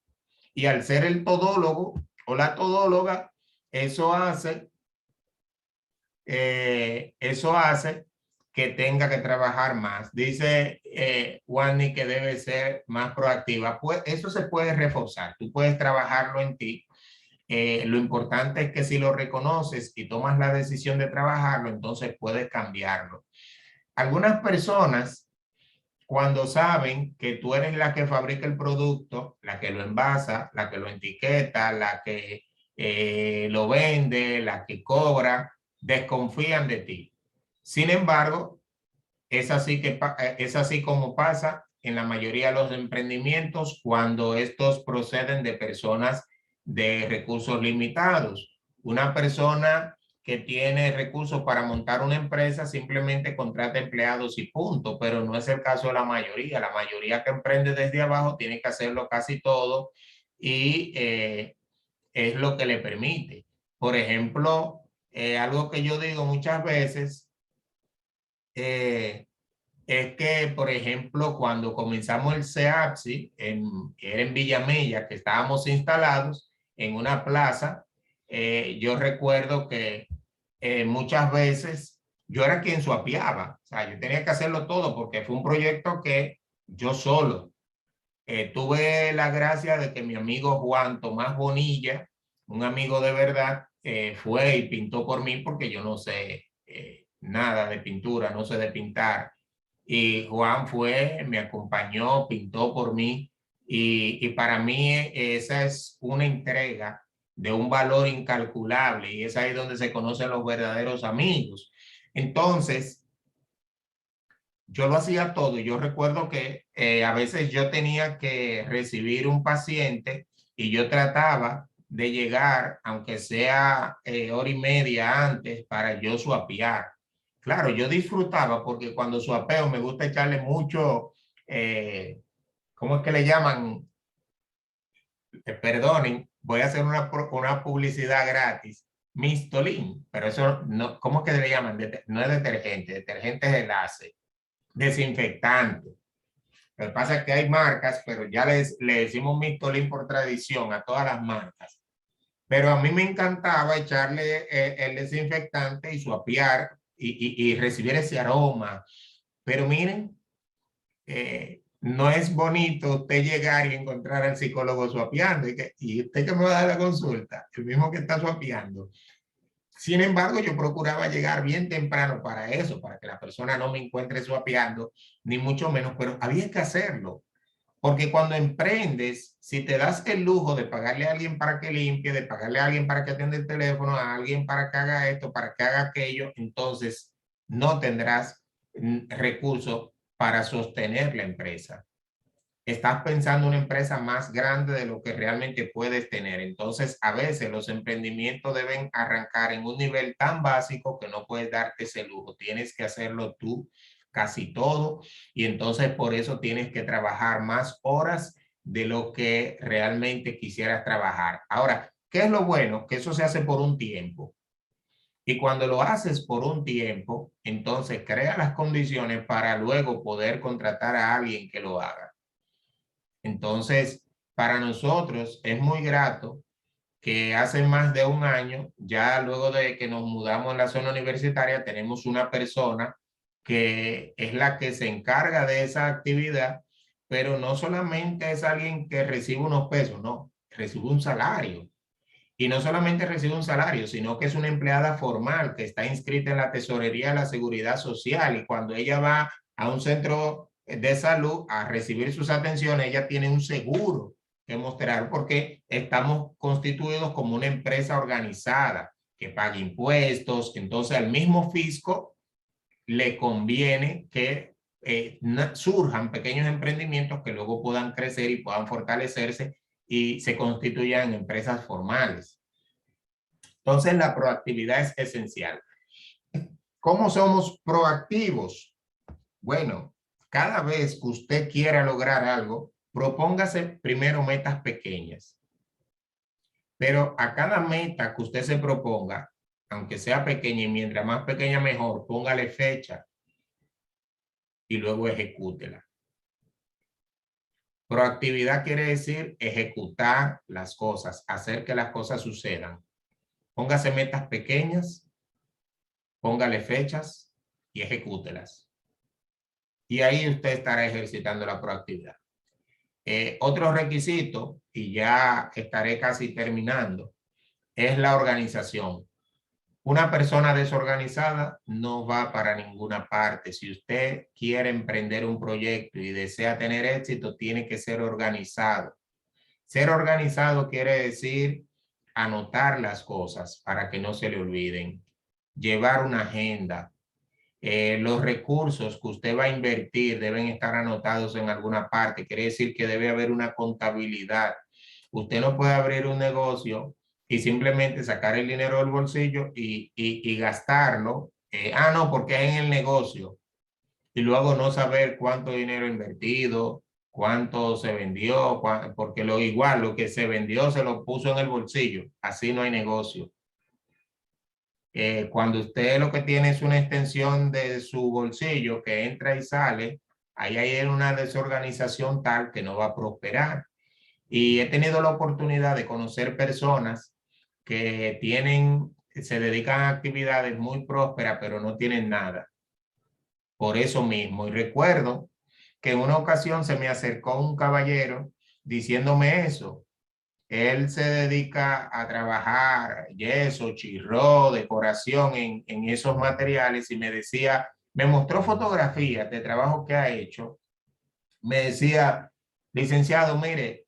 Y al ser el todólogo o la todóloga, eso hace que tenga que trabajar más. Dice Wani que debe ser más proactiva. Pues eso se puede reforzar. Tú puedes trabajarlo en ti. Lo importante es que si lo reconoces y tomas la decisión de trabajarlo, entonces puedes cambiarlo. Algunas personas, cuando saben que tú eres la que fabrica el producto, la que lo envasa, la que lo etiqueta, la que lo vende, la que cobra, desconfían de ti. Sin embargo, es así como pasa en la mayoría de los emprendimientos cuando estos proceden de personas de recursos limitados. Una persona que tiene recursos para montar una empresa simplemente contrata empleados y punto, pero no es el caso de la mayoría. La mayoría que emprende desde abajo tiene que hacerlo casi todo y es lo que le permite. Por ejemplo, algo que yo digo muchas veces, es que, por ejemplo, cuando comenzamos el CEAPSI, era en Villamella, que estábamos instalados en una plaza, yo recuerdo que muchas veces yo era quien suapiaba, o sea, yo tenía que hacerlo todo porque fue un proyecto que yo solo. Tuve la gracia de que mi amigo Juan Tomás Bonilla, un amigo de verdad, fue y pintó por mí porque yo no sé nada de pintura, no sé de pintar. y Juan fue, me acompañó, pintó por mí y para mí esa es una entrega de un valor incalculable y es ahí donde se conocen los verdaderos amigos. Entonces, yo lo hacía todo. Yo recuerdo que a veces yo tenía que recibir un paciente y yo trataba de llegar, aunque sea hora y media antes, para yo suapear. Claro, yo disfrutaba porque cuando suapeo me gusta echarle mucho, ¿cómo es que le llaman? Perdonen, voy a hacer una publicidad gratis. Mistolín, pero eso no, ¿cómo es que le llaman? No es detergente, detergente es enlace, desinfectante. Lo que pasa es que hay marcas, pero ya le decimos Mistolín por tradición a todas las marcas. Pero a mí me encantaba echarle el desinfectante y suapiar y recibir ese aroma. Pero miren, no es bonito usted llegar y encontrar al psicólogo suapiando y usted que me va a dar la consulta, el mismo que está suapiando. Sin embargo, yo procuraba llegar bien temprano para eso, para que la persona no me encuentre suapeando, ni mucho menos, pero había que hacerlo. Porque cuando emprendes, si te das el lujo de pagarle a alguien para que limpie, de pagarle a alguien para que atienda el teléfono, a alguien para que haga esto, para que haga aquello, entonces no tendrás recursos para sostener la empresa. Estás pensando en una empresa más grande de lo que realmente puedes tener. Entonces, a veces los emprendimientos deben arrancar en un nivel tan básico que no puedes darte ese lujo. Tienes que hacerlo tú casi todo y entonces por eso tienes que trabajar más horas de lo que realmente quisieras trabajar. Ahora, ¿qué es lo bueno? Que eso se hace por un tiempo. Y cuando lo haces por un tiempo, entonces crea las condiciones para luego poder contratar a alguien que lo haga. Entonces, para nosotros es muy grato que hace más de un año, ya luego de que nos mudamos en la zona universitaria, tenemos una persona que es la que se encarga de esa actividad, pero no solamente es alguien que recibe unos pesos, no, recibe un salario. Y no solamente recibe un salario, sino que es una empleada formal que está inscrita en la Tesorería de la Seguridad Social y cuando ella va a un centro de salud a recibir sus atenciones, ella tiene un seguro que mostrar porque estamos constituidos como una empresa organizada que paga impuestos, entonces al mismo fisco le conviene que surjan pequeños emprendimientos que luego puedan crecer y puedan fortalecerse y se constituyan en empresas formales. Entonces, la proactividad es esencial. ¿Cómo somos proactivos? Bueno, cada vez que usted quiera lograr algo, propóngase primero metas pequeñas. Pero a cada meta que usted se proponga, aunque sea pequeña y mientras más pequeña mejor, póngale fecha y luego ejecútela. Proactividad quiere decir ejecutar las cosas, hacer que las cosas sucedan. Póngase metas pequeñas, póngale fechas y ejecútelas. Y ahí usted estará ejercitando la proactividad. Otro requisito, y ya estaré casi terminando, es la organización. Una persona desorganizada no va para ninguna parte. Si usted quiere emprender un proyecto y desea tener éxito, tiene que ser organizado. Ser organizado quiere decir anotar las cosas para que no se le olviden, llevar una agenda. Los recursos que usted va a invertir deben estar anotados en alguna parte. Quiere decir que debe haber una contabilidad. Usted no puede abrir un negocio y simplemente sacar el dinero del bolsillo y gastarlo. No, porque es en el negocio. Y luego no saber cuánto dinero invertido, cuánto se vendió, porque lo igual, lo que se vendió se lo puso en el bolsillo. Así no hay negocio. Cuando usted lo que tiene es una extensión de su bolsillo que entra y sale, ahí hay una desorganización tal que no va a prosperar. Y he tenido la oportunidad de conocer personas que se dedican a actividades muy prósperas, pero no tienen nada. Por eso mismo. Y recuerdo que en una ocasión se me acercó un caballero diciéndome eso. Él se dedica a trabajar yeso, chirro, decoración en esos materiales y me decía, me mostró fotografías de trabajo que ha hecho. Me decía, licenciado, mire,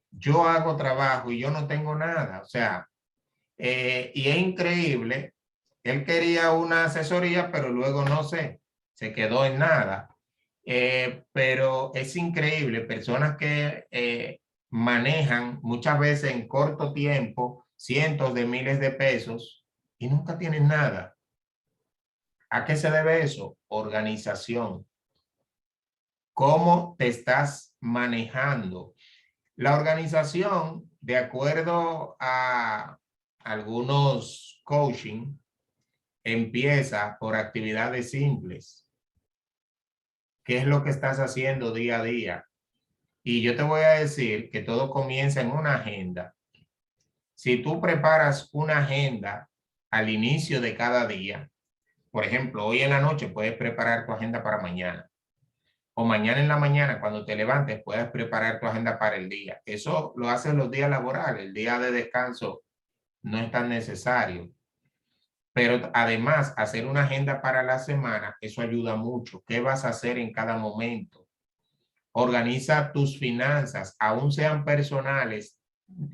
yo hago trabajo y yo no tengo nada. O sea, y es increíble. Él quería una asesoría, pero luego no sé, se quedó en nada. Pero es increíble, personas que manejan muchas veces en corto tiempo cientos de miles de pesos y nunca tienen nada. ¿A qué se debe eso? Organización. ¿Cómo te estás manejando? La organización, de acuerdo a algunos coaching, empieza por actividades simples. ¿Qué es lo que estás haciendo día a día? Y yo te voy a decir que todo comienza en una agenda. Si tú preparas una agenda al inicio de cada día, por ejemplo, hoy en la noche puedes preparar tu agenda para mañana. O mañana en la mañana, cuando te levantes, puedes preparar tu agenda para el día. Eso lo hacen los días laborales. El día de descanso no es tan necesario. Pero además, hacer una agenda para la semana, eso ayuda mucho. ¿Qué vas a hacer en cada momento? Organiza tus finanzas, aún sean personales.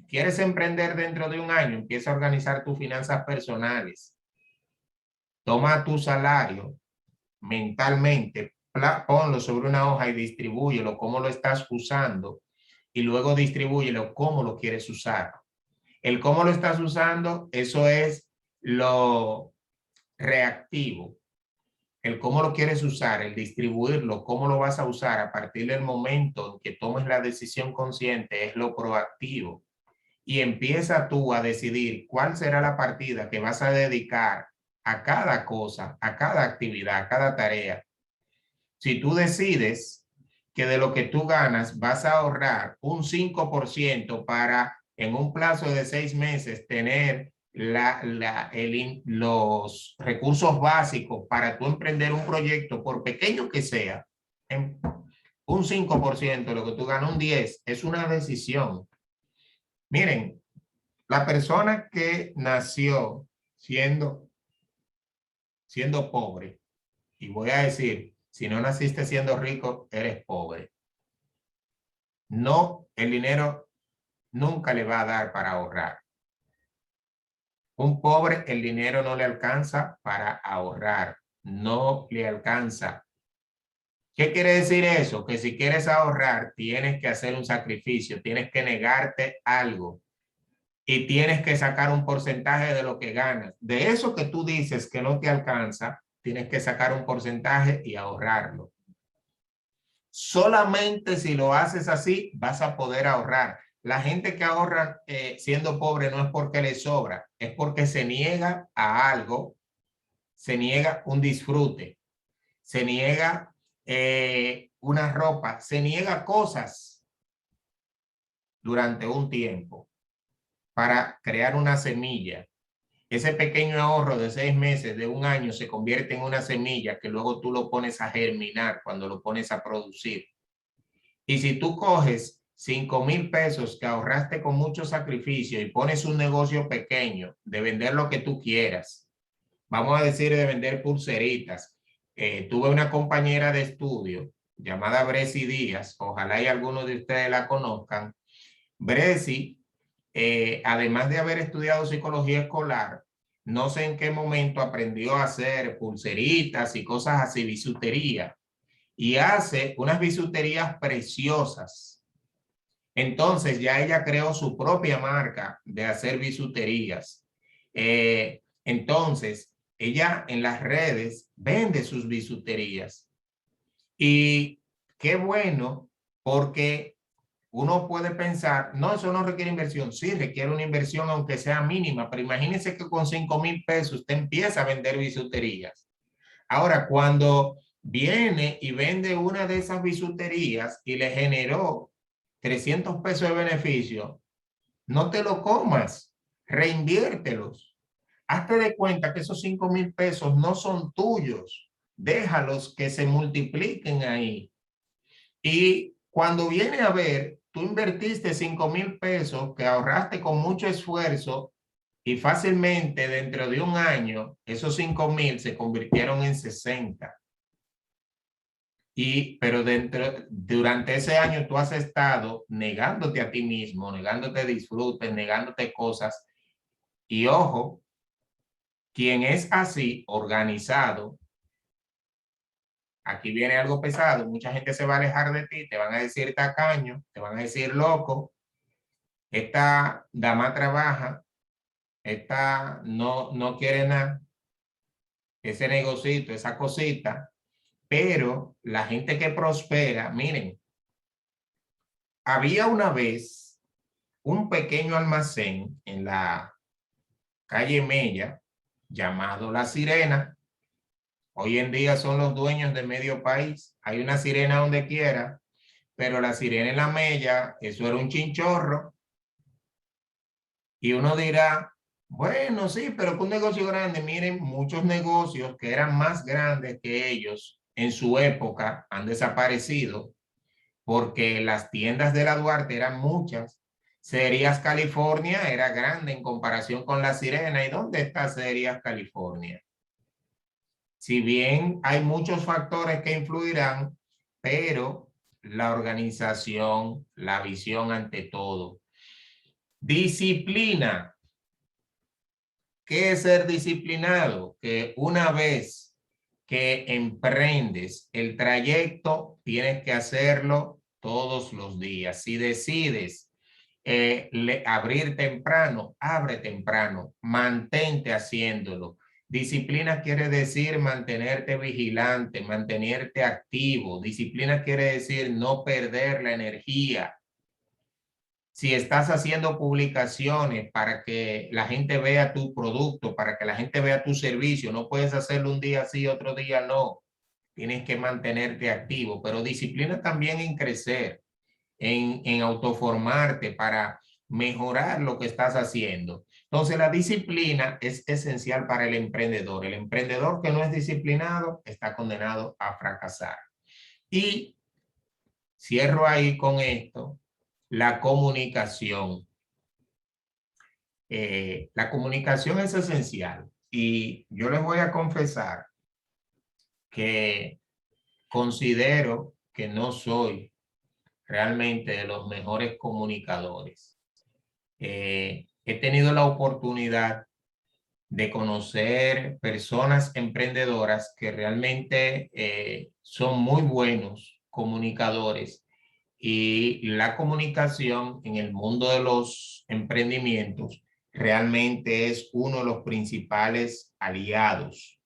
¿Quieres emprender dentro de un año? Empieza a organizar tus finanzas personales. Toma tu salario mentalmente, ponlo sobre una hoja y distribúyelo, cómo lo estás usando, y luego distribúyelo, cómo lo quieres usar. El cómo lo estás usando, eso es lo reactivo. El cómo lo quieres usar, el distribuirlo, cómo lo vas a usar a partir del momento en que tomes la decisión consciente, es lo proactivo. Y empieza tú a decidir cuál será la partida que vas a dedicar a cada cosa, a cada actividad, a cada tarea. Si tú decides que de lo que tú ganas vas a ahorrar un 5% para en un plazo de 6 meses tener los recursos básicos para tú emprender un proyecto, por pequeño que sea, en un 5% de lo que tú ganas, un 10%, es una decisión. Miren, la persona que nació siendo pobre, y voy a decir, si no naciste siendo rico, eres pobre. No, el dinero nunca le va a dar para ahorrar. Un pobre, el dinero no le alcanza para ahorrar. No le alcanza. ¿Qué quiere decir eso? Que si quieres ahorrar, tienes que hacer un sacrificio, tienes que negarte algo y tienes que sacar un porcentaje de lo que ganas. De eso que tú dices que no te alcanza, tienes que sacar un porcentaje y ahorrarlo. Solamente si lo haces así, vas a poder ahorrar. La gente que ahorra siendo pobre no es porque le sobra, es porque se niega a algo, se niega un disfrute, se niega una ropa, se niega cosas durante un tiempo para crear una semilla. Ese pequeño ahorro de 6 meses, de un año, se convierte en una semilla que luego tú lo pones a germinar cuando lo pones a producir. Y si tú coges 5,000 pesos que ahorraste con mucho sacrificio y pones un negocio pequeño de vender lo que tú quieras, vamos a decir de vender pulseritas. Tuve una compañera de estudio llamada Bresi Díaz, ojalá y algunos de ustedes la conozcan. Bresi, además de haber estudiado psicología escolar, no sé en qué momento aprendió a hacer pulseritas y cosas así, bisutería, y hace unas bisuterías preciosas. Entonces ya ella creó su propia marca de hacer bisuterías. Entonces ella en las redes vende sus bisuterías. Y qué bueno, porque uno puede pensar, no, eso no requiere inversión. Sí, requiere una inversión aunque sea mínima, pero imagínense que con 5,000 pesos usted empieza a vender bisuterías. Ahora, cuando viene y vende una de esas bisuterías y le generó 300 pesos de beneficio, no te lo comas, reinviértelos. Hazte de cuenta que esos 5,000 pesos no son tuyos. Déjalos que se multipliquen ahí. Y cuando viene a ver, tú invertiste 5,000 pesos que ahorraste con mucho esfuerzo Y fácilmente dentro de un año, esos 5,000 se convirtieron en 60. Pero durante ese año tú has estado negándote a ti mismo, negándote disfrutes, negándote cosas. Y ojo, quien es así, organizado, aquí viene algo pesado, mucha gente se va a alejar de ti, te van a decir tacaño, te van a decir loco, esta dama trabaja, esta no quiere nada, ese negocito, esa cosita, pero la gente que prospera, miren, había una vez un pequeño almacén en la calle Mella llamado La Sirena. Hoy en día son los dueños de medio país. Hay una sirena donde quiera, pero la sirena en la Mella, eso era un chinchorro. Y uno dirá, bueno, sí, pero que un negocio grande. Miren, muchos negocios que eran más grandes que ellos en su época han desaparecido porque las tiendas de la Duarte eran muchas. Cerías California era grande en comparación con La Sirena. ¿Y dónde está Cerías California? Si bien hay muchos factores que influirán, pero la organización, la visión ante todo. Disciplina. ¿Qué es ser disciplinado? Que una vez que emprendes el trayecto, tienes que hacerlo todos los días. Si decides abrir temprano, abre temprano, mantente haciéndolo. Disciplina quiere decir mantenerte vigilante, mantenerte activo. Disciplina quiere decir no perder la energía. Si estás haciendo publicaciones para que la gente vea tu producto, para que la gente vea tu servicio, no puedes hacerlo un día sí, otro día no. Tienes que mantenerte activo, pero disciplina también en crecer, en autoformarte para mejorar lo que estás haciendo. Entonces, la disciplina es esencial para el emprendedor. El emprendedor que no es disciplinado está condenado a fracasar. Y cierro ahí con esto, la comunicación. La comunicación es esencial y yo les voy a confesar que considero que no soy realmente de los mejores comunicadores. He tenido la oportunidad de conocer personas emprendedoras que realmente son muy buenos comunicadores y la comunicación en el mundo de los emprendimientos realmente es uno de los principales aliados.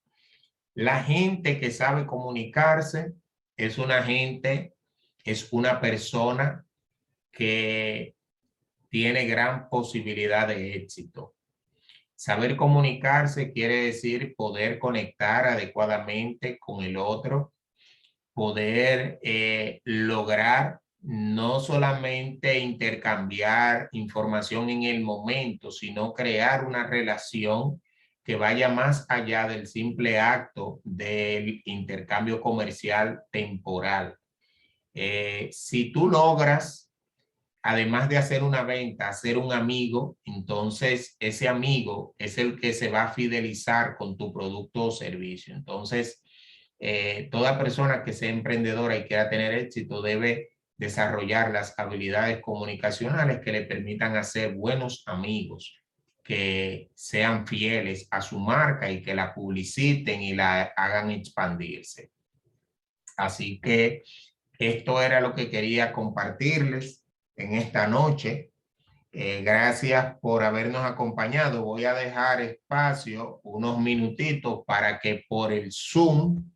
La gente que sabe comunicarse es una gente, es una persona que tiene gran posibilidad de éxito. Saber comunicarse quiere decir poder conectar adecuadamente con el otro, poder lograr no solamente intercambiar información en el momento, sino crear una relación que vaya más allá del simple acto del intercambio comercial temporal. Si tú logras, además de hacer una venta, hacer un amigo, entonces ese amigo es el que se va a fidelizar con tu producto o servicio. Entonces, toda persona que sea emprendedora y quiera tener éxito debe desarrollar las habilidades comunicacionales que le permitan hacer buenos amigos, que sean fieles a su marca y que la publiciten y la hagan expandirse. Así que esto era lo que quería compartirles en esta noche. Gracias por habernos acompañado. Voy a dejar espacio, unos minutitos, para que por el Zoom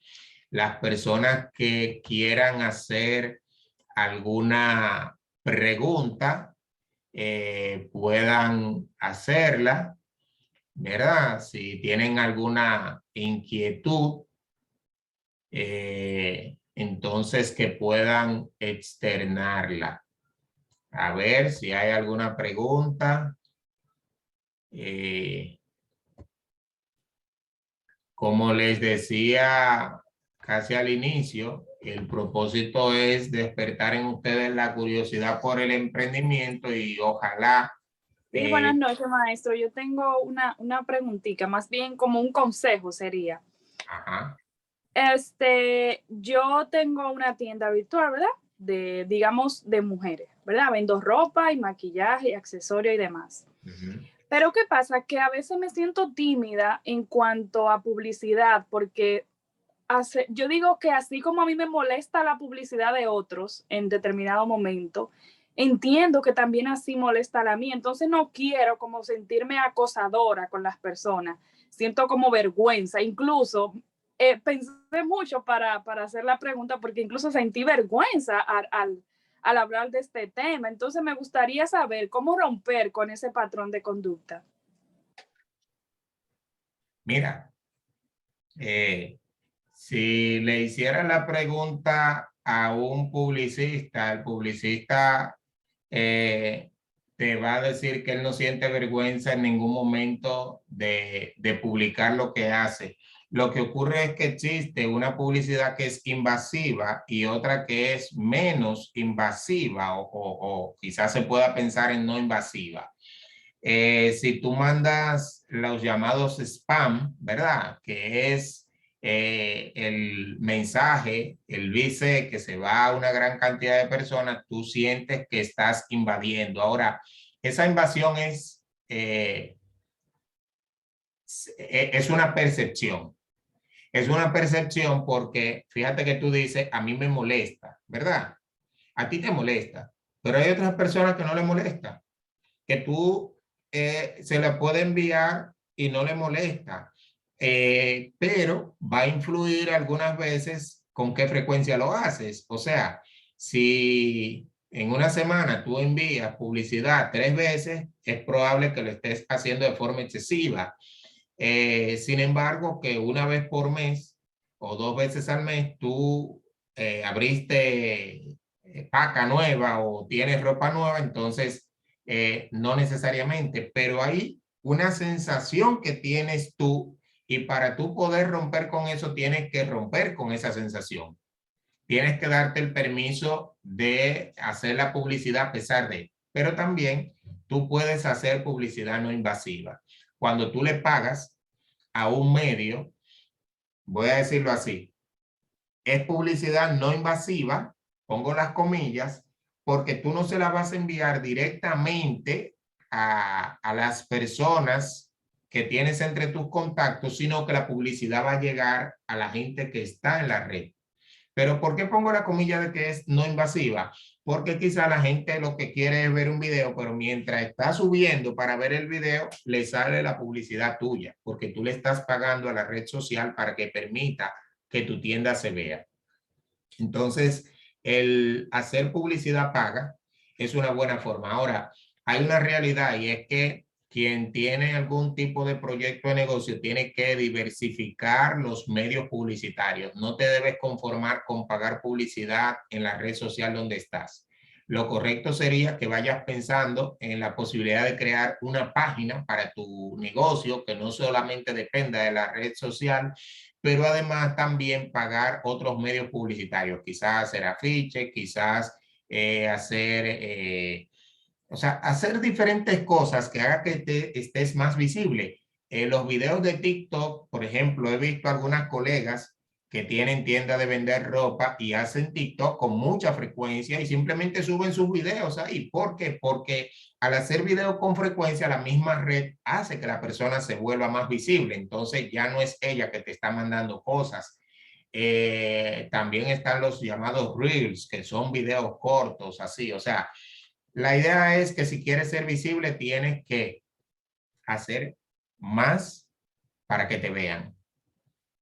las personas que quieran hacer alguna pregunta puedan hacerla, ¿verdad? Si tienen alguna inquietud, entonces que puedan externarla. A ver si hay alguna pregunta. Como les decía casi al inicio, el propósito es despertar en ustedes la curiosidad por el emprendimiento y ojalá Sí, buenas noches, maestro. Yo tengo una preguntita, más bien como un consejo sería. Ajá. Yo tengo una tienda virtual, ¿verdad? Digamos, de mujeres, ¿verdad? Vendo ropa y maquillaje y accesorios y demás. Ujú. Pero ¿qué pasa? Que a veces me siento tímida en cuanto a publicidad, porque yo digo que así como a mí me molesta la publicidad de otros en determinado momento, entiendo que también así molesta la mía. Entonces no quiero como sentirme acosadora con las personas. Siento como vergüenza. Incluso pensé mucho para hacer la pregunta porque incluso sentí vergüenza al hablar de este tema. Entonces me gustaría saber cómo romper con ese patrón de conducta. Mira, si le hiciera la pregunta a un publicista, el publicista eh, te va a decir que él no siente vergüenza en ningún momento de publicar lo que hace. Lo que ocurre es que existe una publicidad que es invasiva y otra que es menos invasiva o quizás se pueda pensar en no invasiva. Si tú mandas los llamados spam, ¿verdad? Que es el mensaje, el vice que se va a una gran cantidad de personas, tú sientes que estás invadiendo. Ahora, esa invasión es una percepción. Es una percepción porque fíjate que tú dices, a mí me molesta, ¿verdad? A ti te molesta, pero hay otras personas que no le molesta, que tú se le puede enviar y no le molesta, pero va a influir algunas veces con qué frecuencia lo haces. O sea, si en una semana tú envías publicidad 3 veces, es probable que lo estés haciendo de forma excesiva. Sin embargo, que una vez por mes o 2 veces al mes tú abriste paca nueva o tienes ropa nueva, entonces no necesariamente, pero hay una sensación que tienes tú y para tú poder romper con eso tienes que romper con esa sensación. Tienes que darte el permiso de hacer la publicidad a pesar de, pero también tú puedes hacer publicidad no invasiva. Cuando tú le pagas a un medio, voy a decirlo así, es publicidad no invasiva, pongo las comillas, porque tú no se la vas a enviar directamente a las personas que tienes entre tus contactos, sino que la publicidad va a llegar a la gente que está en la red. Pero ¿por qué pongo la comilla de que es no invasiva? Porque quizá la gente lo que quiere es ver un video, pero mientras está subiendo para ver el video, le sale la publicidad tuya, porque tú le estás pagando a la red social para que permita que tu tienda se vea. Entonces, el hacer publicidad paga es una buena forma. Ahora, hay una realidad y es que quien tiene algún tipo de proyecto de negocio tiene que diversificar los medios publicitarios. No te debes conformar con pagar publicidad en la red social donde estás. Lo correcto sería que vayas pensando en la posibilidad de crear una página para tu negocio que no solamente dependa de la red social, pero además también pagar otros medios publicitarios, quizás hacer afiches, quizás o sea, hacer diferentes cosas que haga que te estés más visible. Los videos de TikTok, por ejemplo, he visto algunas colegas que tienen tienda de vender ropa y hacen TikTok con mucha frecuencia y simplemente suben sus videos ahí. ¿Por qué? Porque al hacer videos con frecuencia, la misma red hace que la persona se vuelva más visible. Entonces ya no es ella que te está mandando cosas. También están los llamados Reels, que son videos cortos, así. O sea, la idea es que si quieres ser visible, tienes que hacer más para que te vean.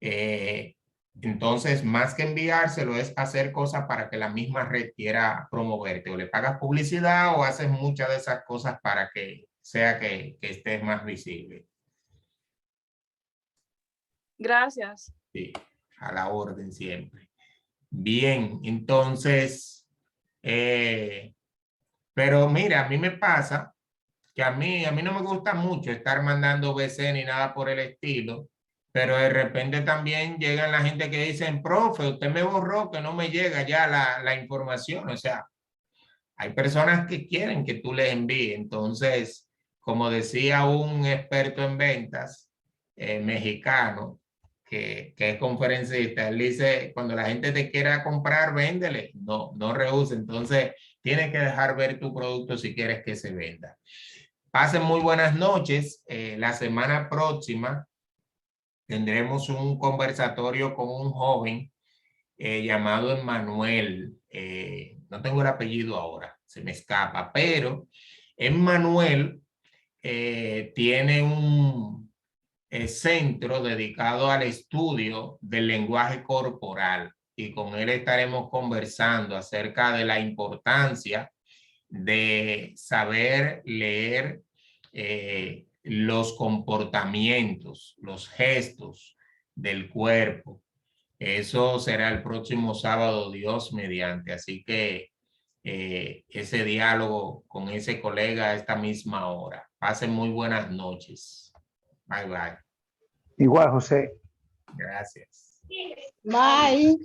Eh, entonces, más que enviárselo, es hacer cosas para que la misma red quiera promoverte. O le pagas publicidad o haces muchas de esas cosas para que sea que estés más visible. Gracias. Sí, a la orden siempre. Bien, entonces, eh, pero mira, a mí me pasa que a mí no me gusta mucho estar mandando VC ni nada por el estilo, pero de repente también llegan la gente que dicen, profe, usted me borró, que no me llega ya la información. O sea, hay personas que quieren que tú les envíes, entonces como decía un experto en ventas mexicano, que es conferencista, él dice, cuando la gente te quiera comprar, véndele, no rehúse. Entonces, tienes que dejar ver tu producto si quieres que se venda. Pasen muy buenas noches. La semana próxima tendremos un conversatorio con un joven llamado Emmanuel. No tengo el apellido ahora, se me escapa, pero Emmanuel tiene un centro dedicado al estudio del lenguaje corporal y con él estaremos conversando acerca de la importancia de saber leer los comportamientos, los gestos del cuerpo. Eso será el próximo sábado, Dios mediante. Así que ese diálogo con ese colega a esta misma hora. Pasen muy buenas noches. Bye, bye. Igual, José. Gracias. Bye.